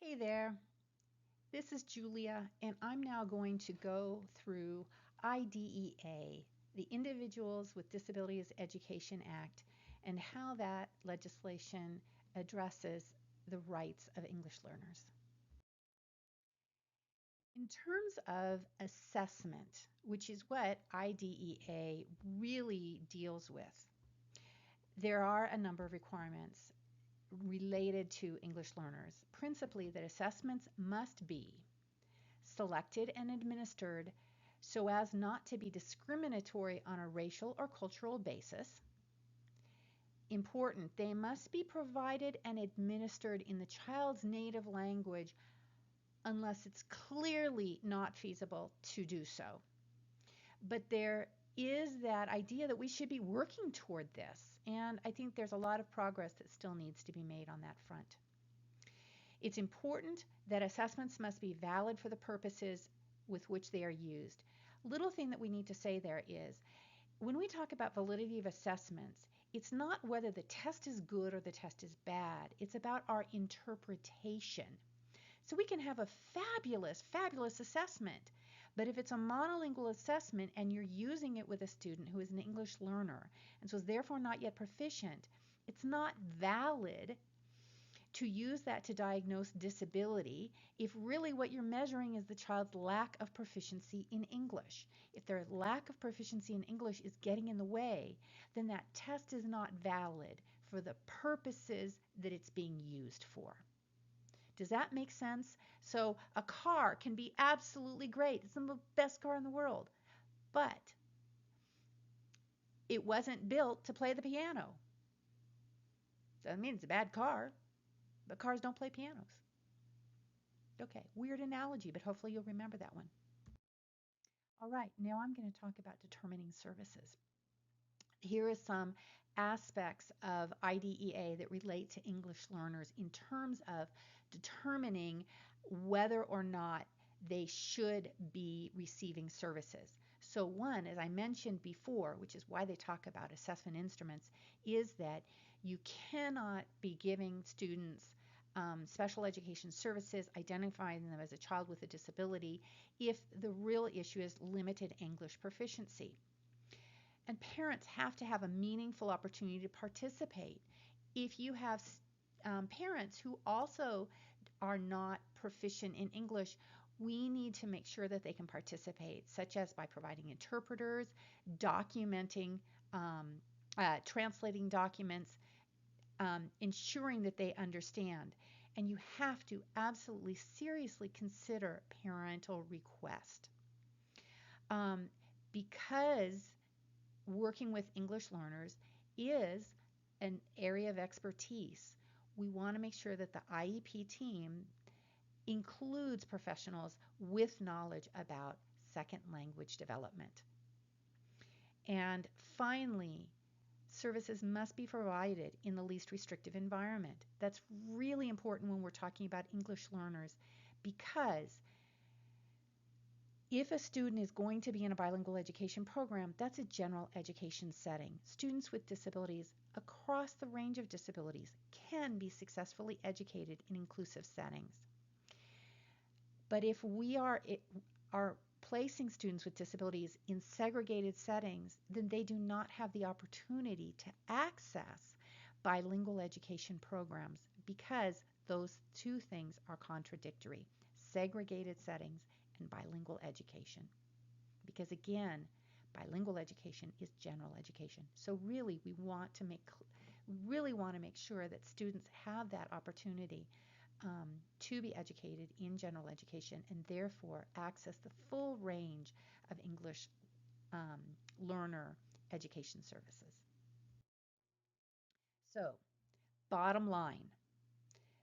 Hey there, this is Julia, and I'm now going to go through IDEA, the Individuals with Disabilities Education Act, and how that legislation addresses the rights of English learners. In terms of assessment, which is what IDEA really deals with, there are a number of requirements related to English learners, principally that assessments must be selected and administered so as not to be discriminatory on a racial or cultural basis. Important, they must be provided and administered in the child's native language unless it's clearly not feasible to do so. But there is that idea that we should be working toward this, and I think there's a lot of progress that still needs to be made on that front. It's important that assessments must be valid for the purposes with which they are used. Little thing that we need to say there is when we talk about validity of assessments, it's not whether the test is good or the test is bad. It's about our interpretation. So we can have a fabulous, fabulous assessment, but if it's a monolingual assessment and you're using it with a student who is an English learner and so is therefore not yet proficient, it's not valid to use that to diagnose disability if really what you're measuring is the child's lack of proficiency in English. If their lack of proficiency in English is getting in the way, then that test is not valid for the purposes that it's being used for. Does that make sense? So a car can be absolutely great. It's the best car in the world, but it wasn't built to play the piano. Doesn't mean it's a bad car, but cars don't play pianos. Okay, weird analogy, but hopefully you'll remember that one. All right, now I'm going to talk about determining services. Here are some aspects of IDEA that relate to English learners in terms of determining whether or not they should be receiving services. So one, as I mentioned before, which is why they talk about assessment instruments, is that you cannot be giving students special education services, identifying them as a child with a disability, if the real issue is limited English proficiency. And parents have to have a meaningful opportunity to participate. If you have parents who also are not proficient in English, we need to make sure that they can participate, such as by providing interpreters, documenting, translating documents, ensuring that they understand. And you have to absolutely seriously consider parental request. Because working with English learners is an area of expertise, we want to make sure that the IEP team includes professionals with knowledge about second language development. And finally, services must be provided in the least restrictive environment. That's really important when we're talking about English learners, because if a student is going to be in a bilingual education program, that's a general education setting. Students with disabilities across the range of disabilities can be successfully educated in inclusive settings. But if we are placing students with disabilities in segregated settings, then they do not have the opportunity to access bilingual education programs because those two things are contradictory: segregated settings and bilingual education. Because again, bilingual education is general education. So really we really want to make sure that students have that opportunity to be educated in general education and therefore access the full range of English learner education services. So, bottom line,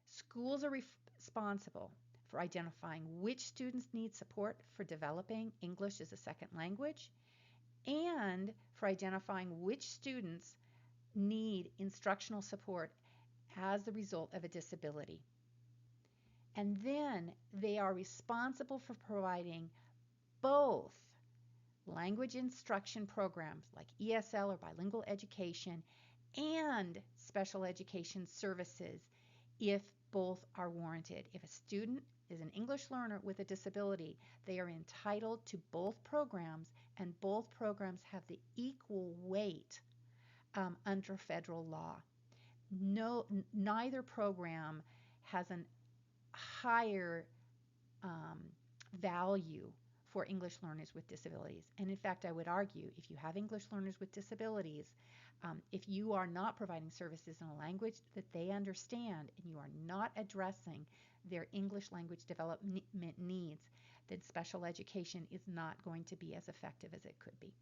schools are responsible for identifying which students need support for developing English as a second language and for identifying which students need instructional support as the result of a disability. And then they are responsible for providing both language instruction programs like ESL or bilingual education and special education services if both are warranted. If a student is an English learner with a disability, they are entitled to both programs, and both programs have the equal weight under federal law. Neither program has a higher value for English learners with disabilities. And in fact, I would argue if you have English learners with disabilities, if you are not providing services in a language that they understand and you are not addressing their English language development needs, then special education is not going to be as effective as it could be.